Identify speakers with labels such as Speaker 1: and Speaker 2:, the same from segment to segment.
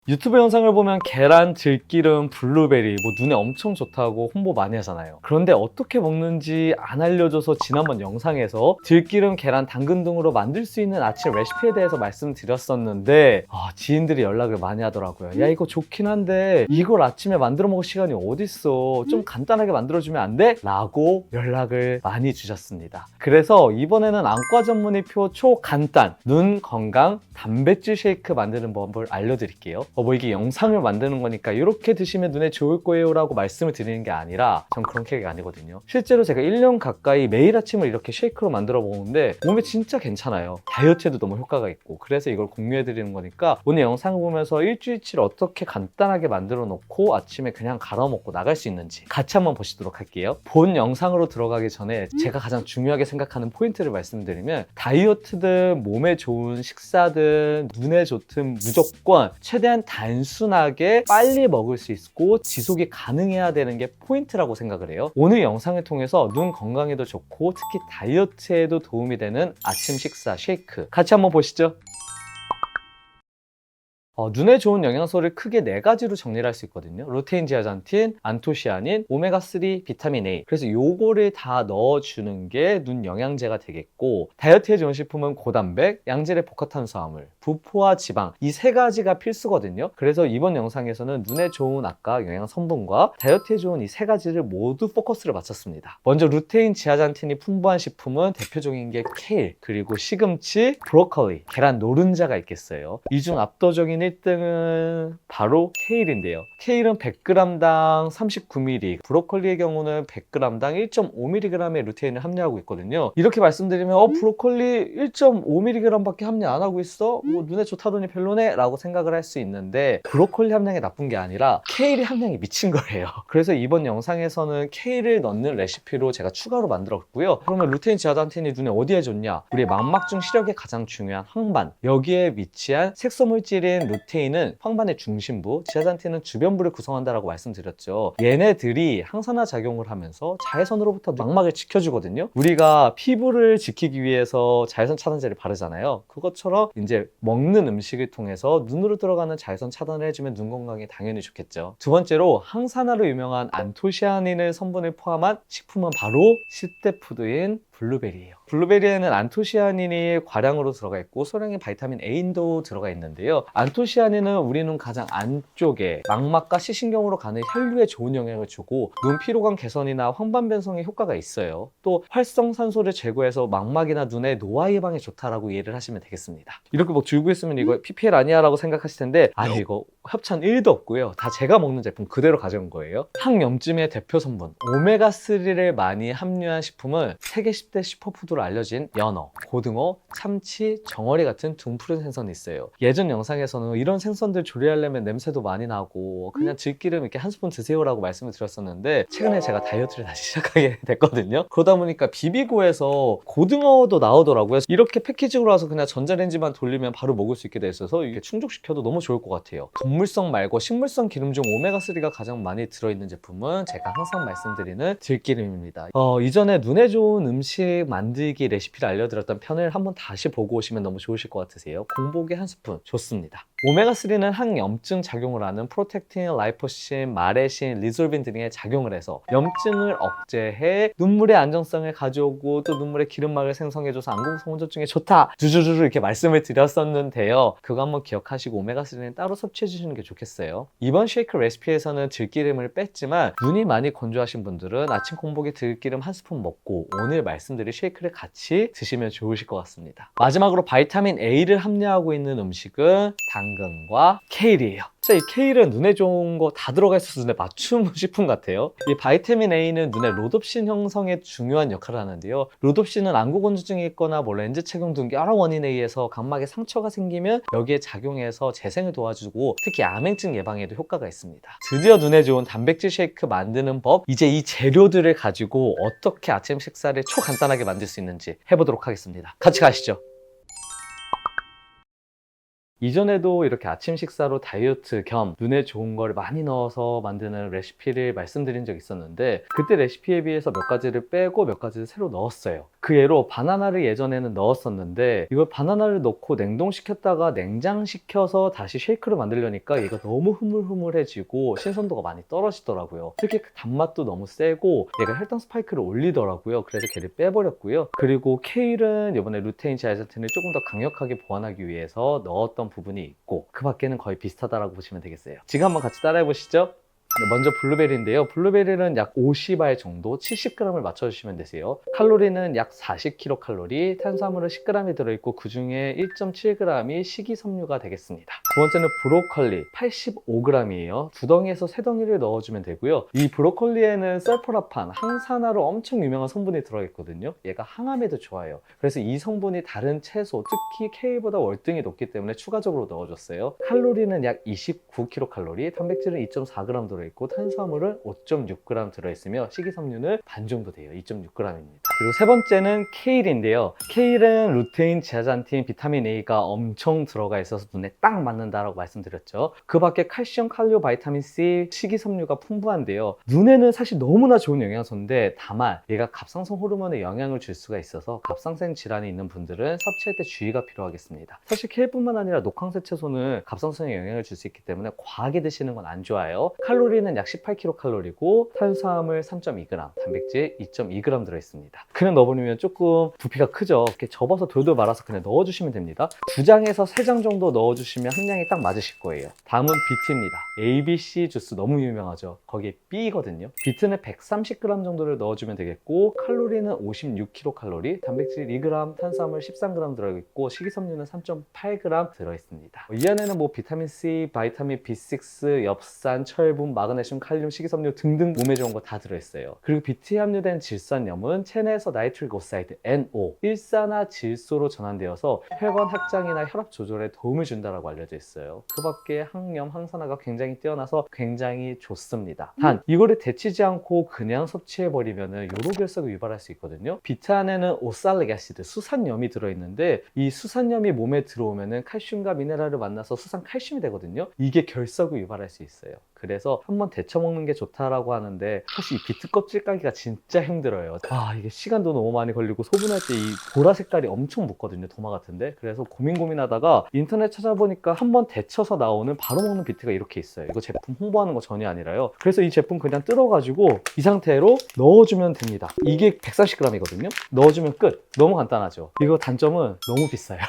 Speaker 1: 유튜브 영상을 보면 계란, 들기름, 블루베리 뭐 눈에 엄청 좋다고 홍보 많이 하잖아요. 그런데 어떻게 먹는지 안 알려줘서 지난번 영상에서 들기름, 계란, 당근 등으로 만들 수 있는 아침 레시피에 대해서 말씀드렸었는데 지인들이 연락을 많이 하더라고요. 야, 이거 좋긴 한데 이걸 아침에 만들어 먹을 시간이 어딨어, 좀 간단하게 만들어주면 안 돼? 라고 연락을 많이 주셨습니다. 그래서 이번에는 안과 전문의표 초간단 눈 건강 단백질 쉐이크 만드는 법을 알려드릴게요. 뭐 이게 영상을 만드는 거니까 이렇게 드시면 눈에 좋을 거예요 라고 말씀을 드리는 게 아니라, 전 그런 케이크가 아니거든요. 실제로 제가 1년 가까이 매일 아침을 이렇게 쉐이크로 만들어 먹는데 몸에 진짜 괜찮아요. 다이어트에도 너무 효과가 있고, 그래서 이걸 공유해 드리는 거니까 오늘 영상을 보면서 일주일치를 어떻게 간단하게 만들어 놓고 아침에 그냥 갈아 먹고 나갈 수 있는지 같이 한번 보시도록 할게요. 본 영상으로 들어가기 전에 제가 가장 중요하게 생각하는 포인트를 말씀드리면, 다이어트든 몸에 좋은 식사든 눈에 좋든 무조건 최대한 단순하게 빨리 먹을 수 있고 지속이 가능해야 되는 게 포인트라고 생각을 해요. 오늘 영상을 통해서 눈 건강에도 좋고 특히 다이어트에도 도움이 되는 아침 식사 쉐이크 같이 한번 보시죠. 눈에 좋은 영양소를 크게 4가지로 정리를 할 수 있거든요. 루테인, 지아잔틴, 안토시아닌, 오메가3, 비타민 A. 그래서 요거를 다 넣어주는 게 눈 영양제가 되겠고, 다이어트에 좋은 식품은 고단백, 양질의 복합탄수화물, 부포와 지방, 이 3가지가 필수거든요. 그래서 이번 영상에서는 눈에 좋은 아까 영양 성분과 다이어트에 좋은 이 3가지를 모두 포커스를 맞췄습니다. 먼저 루테인, 지아잔틴이 풍부한 식품은 대표적인 게 케일, 그리고 시금치, 브로콜리, 계란 노른자가 있겠어요. 이 중 압도적인 1등은 바로 케일인데요. 케일은 100g당 39mg, 브로콜리의 경우는 100g당 1.5mg의 루테인을 함유하고 있거든요. 이렇게 말씀드리면 브로콜리 1.5mg 밖에 함유 안 하고 있어? 뭐 눈에 좋다더니 별로네? 라고 생각을 할 수 있는데, 브로콜리 함량이 나쁜 게 아니라 케일의 함량이 미친 거예요. 그래서 이번 영상에서는 케일을 넣는 레시피로 제가 추가로 만들었고요. 그러면 루테인, 지아잔틴이 눈에 어디에 좋냐? 우리 망막중 시력에 가장 중요한 황반, 여기에 위치한 색소물질인 루테인은 황반의 중심부, 지아잔틴은 주변부를 구성한다라고 말씀드렸죠. 얘네들이 항산화 작용을 하면서 자외선으로부터 망막을 지켜주거든요. 우리가 피부를 지키기 위해서 자외선 차단제를 바르잖아요. 그것처럼 이제 먹는 음식을 통해서 눈으로 들어가는 자외선 차단을 해주면 눈 건강에 당연히 좋겠죠. 두 번째로 항산화로 유명한 안토시아닌을 성분을 포함한 식품은 바로 10대 푸드인 블루베리예요. 블루베리에는 안토시아닌이 과량으로 들어가 있고 소량의 바이타민 A도 들어가 있는데요. 안토시아닌은 우리 눈 가장 안쪽에 망막과 시신경으로 가는 혈류에 좋은 영향을 주고 눈 피로감 개선이나 황반 변성에 효과가 있어요. 또 활성산소를 제거해서 망막이나 눈의 노화 예방에 좋다라고 이해를 하시면 되겠습니다. 이렇게 뭐 들고 있으면 이거 PPL 아니야 라고 생각하실 텐데, 아니 이거 협찬 1도 없고요. 다 제가 먹는 제품 그대로 가져온 거예요. 항염증의 대표 성분 오메가3를 많이 함유한 식품은 세계 10대 슈퍼푸드로 알려진 연어, 고등어, 참치, 정어리 같은 둥푸른 생선이 있어요. 예전 영상에서는 이런 생선들 조리하려면 냄새도 많이 나고 그냥 들기름 이렇게 한 스푼 드세요라고 말씀을 드렸었는데, 최근에 제가 다이어트를 다시 시작하게 됐거든요. 그러다 보니까 비비고에서 고등어도 나오더라고요. 이렇게 패키징으로 와서 그냥 전자레인지만 돌리면 바로 먹을 수 있게 돼 있어서 이게 충족시켜도 너무 좋을 것 같아요. 동물성 말고 식물성 기름 중 오메가3가 가장 많이 들어있는 제품은 제가 항상 말씀드리는 들기름입니다. 이전에 눈에 좋은 음식 만들기 레시피를 알려드렸던 편을 한번 다시 보고 오시면 너무 좋으실 것 같으세요. 공복에 한 스푼 좋습니다. 오메가3는 항염증 작용을 하는 프로텍틴, 라이포신, 마레신, 리솔빈 등의 작용을 해서 염증을 억제해 눈물의 안정성을 가져오고 또 눈물의 기름막을 생성해줘서 안구성원조증에 좋다 주주주주 이렇게 말씀을 드렸었는데요. 그거 한번 기억하시고 오메가3는 따로 섭취해 주시는 게 좋겠어요. 이번 쉐이크 레시피에서는 들기름을 뺐지만 눈이 많이 건조하신 분들은 아침 공복에 들기름 한 스푼 먹고 오늘 말씀드린 쉐이크를 같이 드시면 좋으실 것 같습니다. 마지막으로 바이타민 A를 함유하고 있는 음식은 당근과 케일이에요. 이 케일은 눈에 좋은 거 다 들어가 있어서 눈에 맞춤 식품 같아요. 이 바이타민 A는 눈의 로돛신 형성에 중요한 역할을 하는데요. 로돛신은 안구 건조증이 있거나 뭐 렌즈 착용 등 여러 원인에 의해서 각막에 상처가 생기면 여기에 작용해서 재생을 도와주고 특히 암행증 예방에도 효과가 있습니다. 드디어 눈에 좋은 단백질 쉐이크 만드는 법, 이제 이 재료들을 가지고 어떻게 아침 식사를 초간단하게 만들 수 있는지 해보도록 하겠습니다. 같이 가시죠. 이전에도 이렇게 아침 식사로 다이어트 겸 눈에 좋은 걸 많이 넣어서 만드는 레시피를 말씀드린 적이 있었는데, 그때 레시피에 비해서 몇 가지를 빼고 몇 가지를 새로 넣었어요. 그 예로 바나나를 예전에는 넣었었는데 이걸 바나나를 넣고 냉동시켰다가 냉장시켜서 다시 쉐이크를 만들려니까 얘가 너무 흐물흐물해지고 신선도가 많이 떨어지더라고요. 특히 그 단맛도 너무 세고 얘가 혈당 스파이크를 올리더라고요. 그래서 걔를 빼버렸고요. 그리고 케일은 이번에 루테인 제아제틴을 조금 더 강력하게 보완하기 위해서 넣었던 부분이 있고 그 밖에는 거의 비슷하다고 보시면 되겠어요. 지금 한번 같이 따라해 보시죠. 먼저 블루베리인데요. 블루베리는 약 50알 정도 70g을 맞춰주시면 되세요. 칼로리는 약 40kcal, 탄수화물은 10g이 들어있고 그 중에 1.7g이 식이섬유가 되겠습니다. 두 번째는 브로콜리 85g이에요. 2덩이에서 3덩이를 넣어주면 되고요. 이 브로콜리에는 설포라판, 항산화로 엄청 유명한 성분이 들어있거든요. 얘가 항암에도 좋아요. 그래서 이 성분이 다른 채소, 특히 케일보다 월등히 높기 때문에 추가적으로 넣어줬어요. 칼로리는 약 29kcal, 단백질은 2.4g 들어있고 탄수화물은 5.6g 들어있으며 식이섬유는 반 정도 돼요. 2.6g입니다. 그리고 세 번째는 케일인데요. 케일은 루테인, 제아잔틴, 비타민 A가 엄청 들어가 있어서 눈에 딱 맞는다라고 말씀드렸죠. 그 밖에 칼슘, 칼륨, 바이타민 C, 식이섬유가 풍부한데요. 눈에는 사실 너무나 좋은 영양소인데 다만 얘가 갑상선 호르몬에 영향을 줄 수가 있어서 갑상선 질환이 있는 분들은 섭취할 때 주의가 필요하겠습니다. 사실 케일뿐만 아니라 녹황색 채소는 갑상선에 영향을 줄 수 있기 때문에 과하게 드시는 건 안 좋아요. 칼로리는 약 18kcal이고 탄수화물 3.2g, 단백질 2.2g 들어있습니다. 그냥 넣어버리면 조금 부피가 크죠. 이렇게 접어서 돌돌 말아서 그냥 넣어주시면 됩니다. 2장에서 3장 정도 넣어주시면 함량이 딱 맞으실 거예요. 다음은 비트입니다. ABC 주스 너무 유명하죠. 거기에 B거든요. 비트는 130g 정도를 넣어주면 되겠고 칼로리는 56kcal, 단백질 2g, 탄수화물 13g 들어있고 식이섬유는 3.8g 들어있습니다. 이 안에는 뭐 비타민 C, 바이타민 B6, 엽산, 철분, 마그네슘, 칼륨, 식이섬유 등등 몸에 좋은 거 다 들어있어요. 그리고 비트에 함유된 질산염은 체내에서 나이트릭 오사이드 NO, 일산화질소로 전환되어서 혈관 확장이나 혈압 조절에 도움을 준다고 알려져 있어요. 그 밖에 항염, 항산화가 굉장히 뛰어나서 굉장히 좋습니다. 단 이거를 데치지 않고 그냥 섭취해버리면 요로결석을 유발할 수 있거든요. 비트 안에는 오살릭 애시드, 수산염이 들어있는데 이 수산염이 몸에 들어오면 칼슘과 미네랄을 만나서 수산칼슘이 되거든요. 이게 결석을 유발할 수 있어요. 그래서 한번 데쳐 먹는 게 좋다라고 하는데 사실 이 비트 껍질 까기가 진짜 힘들어요. 이게 시간도 너무 많이 걸리고 소분할 때 이 보라 색깔이 엄청 묻거든요. 도마 같은데. 그래서 고민하다가 인터넷 찾아보니까 한번 데쳐서 나오는 바로 먹는 비트가 이렇게 있어요. 이거 제품 홍보하는 거 전혀 아니라요. 그래서 이 제품 그냥 뜯어가지고 이 상태로 넣어주면 됩니다. 이게 140g이거든요. 넣어주면 끝. 너무 간단하죠. 이거 단점은 너무 비싸요.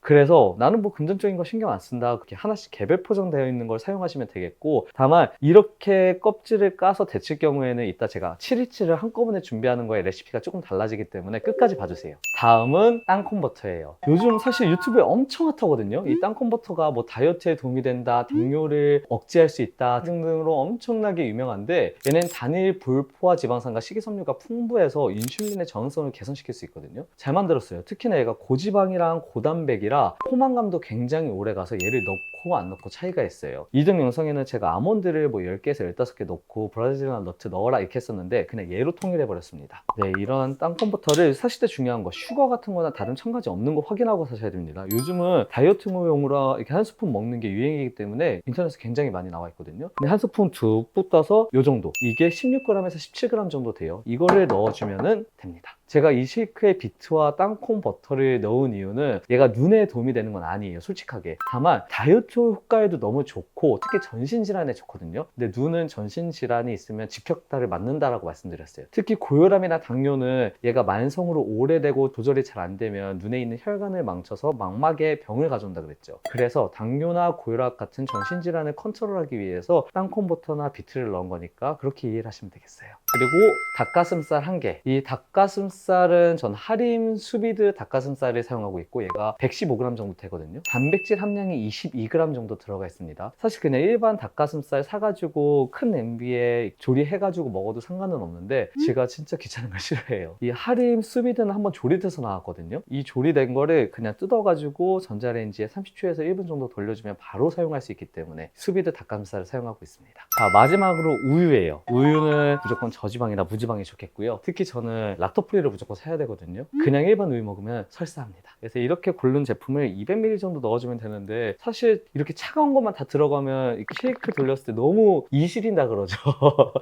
Speaker 1: 그래서 나는 뭐 금전적인 거 신경 안 쓴다. 그렇게 하나씩 개별 포장되어 있는 걸 사용하시면 되겠고 다만 이렇게 껍질을 까서 데칠 경우에는 이따 제가 7일치를 한꺼번에 준비하는 거에 레시피가 조금 달라지기 때문에 끝까지 봐주세요. 다음은 땅콩버터예요. 요즘 사실 유튜브에 엄청 핫하거든요. 이 땅콩버터가 뭐 다이어트에 도움이 된다, 당뇨를 억제할 수 있다 등등으로 엄청나게 유명한데 얘는 단일 불포화 지방산과 식이섬유가 풍부해서 인슐린의 저항성을 개선시킬 수 있거든요. 잘 만들었어요. 특히나 얘가 고지방이랑 고단백이라 포만감도 굉장히 오래가서 얘를 넣고 안 넣고 차이가 있어요. 이전 영상에는 제가 아몬드를 뭐 10개에서 15개 넣고 브라질리안 너트 넣어라 이렇게 했었는데 그냥 얘로 통일해 버렸습니다. 네, 이런 땅콩버터를 사실 때 중요한 거 슈거 같은 거나 다른 첨가제 없는 거 확인하고 사셔야 됩니다. 요즘은 다이어트용으로 이렇게 한 스푼 먹는 게 유행이기 때문에 인터넷에 굉장히 많이 나와 있거든요. 근데 한 스푼 툭 떠서 요 정도, 이게 16g에서 17g 정도 돼요. 이거를 넣어주면 됩니다. 제가 이 쉐이크에 비트와 땅콩 버터를 넣은 이유는 얘가 눈에 도움이 되는 건 아니에요, 솔직하게. 다만 다이어트 효과에도 너무 좋고 특히 전신질환에 좋거든요. 근데 눈은 전신질환이 있으면 직격탄을 맞는다라고 말씀드렸어요. 특히 고혈압이나 당뇨는 얘가 만성으로 오래되고 조절이 잘 안 되면 눈에 있는 혈관을 망쳐서 망막에 병을 가져온다 그랬죠. 그래서 당뇨나 고혈압 같은 전신질환을 컨트롤하기 위해서 땅콩 버터나 비트를 넣은 거니까 그렇게 이해를 하시면 되겠어요. 그리고 닭가슴살 1개. 이 닭가슴살은 전 하림 수비드 닭가슴살을 사용하고 있고 얘가 115g 정도 되거든요. 단백질 함량이 22g 정도 들어가 있습니다. 사실 그냥 일반 닭가슴살 사가지고 큰 냄비에 조리해가지고 먹어도 상관은 없는데 제가 진짜 귀찮은 걸 싫어해요. 이 하림 수비드는 한번 조리돼서 나왔거든요. 이 조리된 거를 그냥 뜯어가지고 전자레인지에 30초에서 1분 정도 돌려주면 바로 사용할 수 있기 때문에 수비드 닭가슴살을 사용하고 있습니다. 자, 마지막으로 우유예요. 우유는 무조건 저지방이나 무지방이 좋겠고요. 특히 저는 락토프리를 우유를 무조건 사야 되거든요. 그냥 일반 우유 먹으면 설사합니다. 그래서 이렇게 고른 제품을 200ml 정도 넣어주면 되는데, 사실 이렇게 차가운 것만 다 들어가면 이렇게 쉐이크 돌렸을 때 너무 이실인다 그러죠.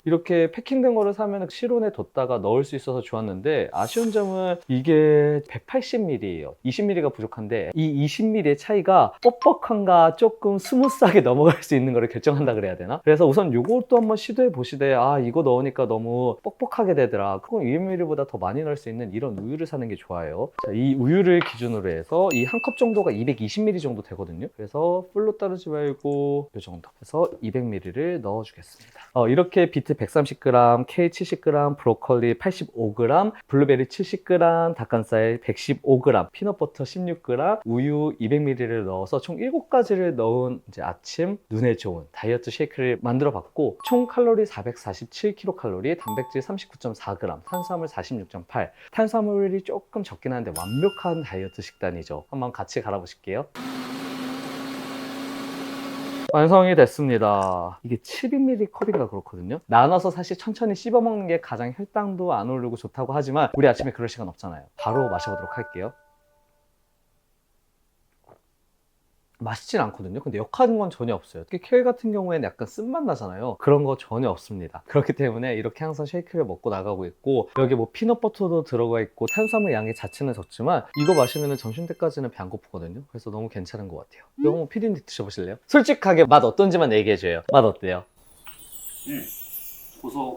Speaker 1: 이렇게 패킹된 거를 사면 실온에 뒀다가 넣을 수 있어서 좋았는데, 아쉬운 점은 이게 180ml예요. 20ml가 부족한데 이 20ml의 차이가 뻑뻑한가 조금 스무스하게 넘어갈 수 있는 거를 결정한다 그래야 되나? 그래서 우선 요것도 한번 시도해 보시되, 아 이거 넣으니까 너무 뻑뻑하게 되더라, 그럼 200ml보다 더 많이 넣을 수 있는 이런 우유를 사는 게 좋아요. 자, 이 우유를 기준으로 해서 이 한 컵 정도가 220ml 정도 되거든요. 그래서 풀로 따르지 말고 이 정도 해서 200ml를 넣어주겠습니다. 이렇게 비트 130g, 케일 70g, 브로콜리 85g, 블루베리 70g, 닭가슴살 115g, 피넛버터 16g, 우유 200ml를 넣어서 총 7가지를 넣은 이제 아침 눈에 좋은 다이어트 쉐이크를 만들어 봤고, 총 칼로리 447kcal, 단백질 39.4g, 탄수화물 46.8, 탄수화물이 조금 적긴 한데 완벽한 다이어트 식단이죠. 한번 같이 갈아보실게요. 완성이 됐습니다. 이게 700ml 컵인가 그렇거든요. 나눠서 사실 천천히 씹어 먹는 게 가장 혈당도 안 오르고 좋다고 하지만 우리 아침에 그럴 시간 없잖아요. 바로 마셔보도록 할게요. 맛있진 않거든요. 근데 역한 건 전혀 없어요. 특히 케일 같은 경우에는 약간 쓴맛 나잖아요. 그런 거 전혀 없습니다. 그렇기 때문에 이렇게 항상 쉐이크를 먹고 나가고 있고, 여기 뭐 피넛버터도 들어가 있고 탄수화물 양이 자체는 적지만 이거 마시면 점심 때까지는 배 안 고프거든요. 그래서 너무 괜찮은 것 같아요. 이거 한번 피디님 드셔보실래요? 솔직하게 맛 어떤지만 얘기해줘요. 맛 어때요?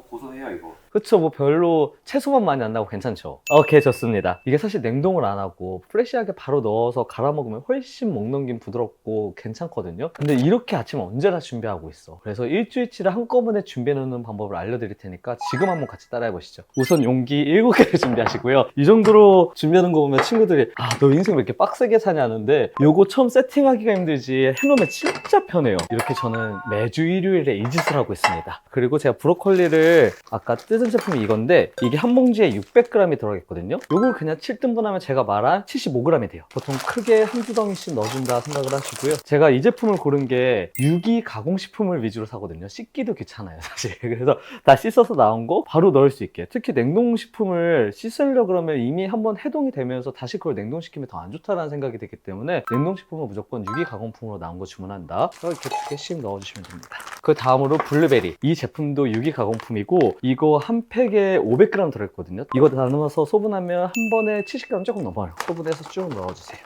Speaker 2: 고소해요 이거.
Speaker 1: 그쵸, 뭐 별로 채소맛 많이 안 나고 괜찮죠? 오케이, 좋습니다. 이게 사실 냉동을 안 하고 프레시하게 바로 넣어서 갈아 먹으면 훨씬 목 넘김 부드럽고 괜찮거든요. 근데 이렇게 아침 언제나 준비하고 있어. 그래서 일주일치를 한꺼번에 준비해 놓는 방법을 알려드릴 테니까 지금 한번 같이 따라해 보시죠. 우선 용기 7개를 준비하시고요. 이 정도로 준비하는 거 보면 친구들이 너 인생 왜 이렇게 빡세게 사냐는데, 요거 처음 세팅하기가 힘들지 해놓으면 진짜 편해요. 이렇게 저는 매주 일요일에 이 짓을 하고 있습니다. 그리고 제가 브로콜리를 아까 뜯은 제품이 이건데, 이게 한 봉지에 600g이 들어가있거든요. 요걸 그냥 7등분하면 제가 말한 75g이 돼요. 보통 크게 한두 덩이씩 넣어준다 생각을 하시고요. 제가 이 제품을 고른 게 유기 가공식품을 위주로 사거든요. 씻기도 귀찮아요 사실. 그래서 다 씻어서 나온 거 바로 넣을 수 있게. 특히 냉동식품을 씻으려 그러면 이미 한번 해동이 되면서 다시 그걸 냉동시키면 더 안 좋다라는 생각이 들기 때문에, 냉동식품은 무조건 유기 가공품으로 나온 거 주문한다. 이렇게 2개씩 넣어주시면 됩니다. 그 다음으로 블루베리. 이 제품도 유기 가공품이고, 이거 한 팩에 500g 들어있거든요. 이거 나눠서 소분하면 한 번에 70g 조금 넘어요. 소분해서 쭉 넣어주세요.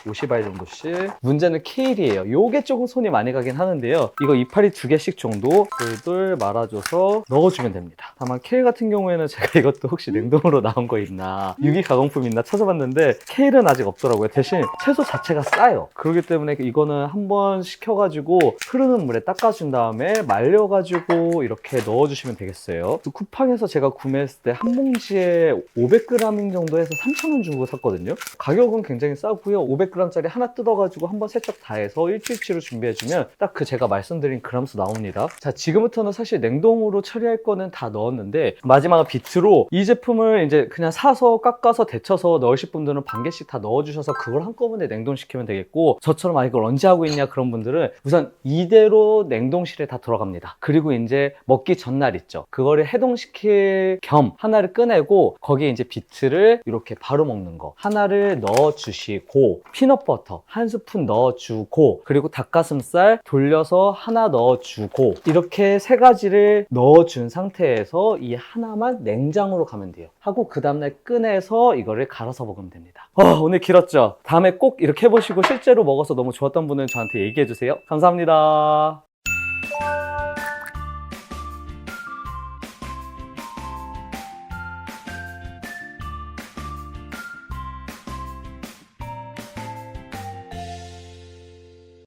Speaker 1: 50알 정도씩. 문제는 케일이에요. 요게 조금 손이 많이 가긴 하는데요. 이거 이파리 2개씩 정도 돌돌 말아줘서 넣어주면 됩니다. 다만 케일 같은 경우에는 제가 이것도 혹시 냉동으로 나온 거 있나, 유기 가공품 있나 찾아봤는데 케일은 아직 없더라고요. 대신 채소 자체가 싸요. 그렇기 때문에 이거는 한번 식혀가지고 흐르는 물에 닦아준 다음에 말려가지고 이렇게 넣어주시면 되겠어요. 쿠팡에서 제가 구매했을 때 한 봉지에 500g 정도 해서 3,000원 주고 샀거든요. 가격은 굉장히 싸고요. 500g짜리 하나 뜯어가지고 한번 세척 다 해서 일주일치로 준비해주면 딱 그 제가 말씀드린 그람수 나옵니다. 자, 지금부터는 사실 냉동으로 처리할 거는 다 넣었는데, 마지막은 비트로 이 제품을 이제 그냥 사서 깎아서 데쳐서 넣으실 분들은 반 개씩 다 넣어주셔서 그걸 한꺼번에 냉동시키면 되겠고, 저처럼 이걸 언제 하고 있냐 그런 분들은 우선 이대로 냉동실에 다 들어갑니다. 그리고 이제 먹기 전날 있죠. 그거를 해동시킬 겸 하나를 꺼내고 거기에 이제 비트를 이렇게 바로 먹는 거 하나를 넣어주시고, 피넛버터 한 스푼 넣어주고, 그리고 닭가슴살 돌려서 하나 넣어주고, 이렇게 3가지를 넣어준 상태에서 이 하나만 냉장으로 가면 돼요. 하고 그 다음날 꺼내서 이거를 갈아서 먹으면 됩니다. 오늘 길었죠? 다음에 꼭 이렇게 해보시고 실제로 먹어서 너무 좋았던 분은 저한테 얘기해주세요. 감사합니다.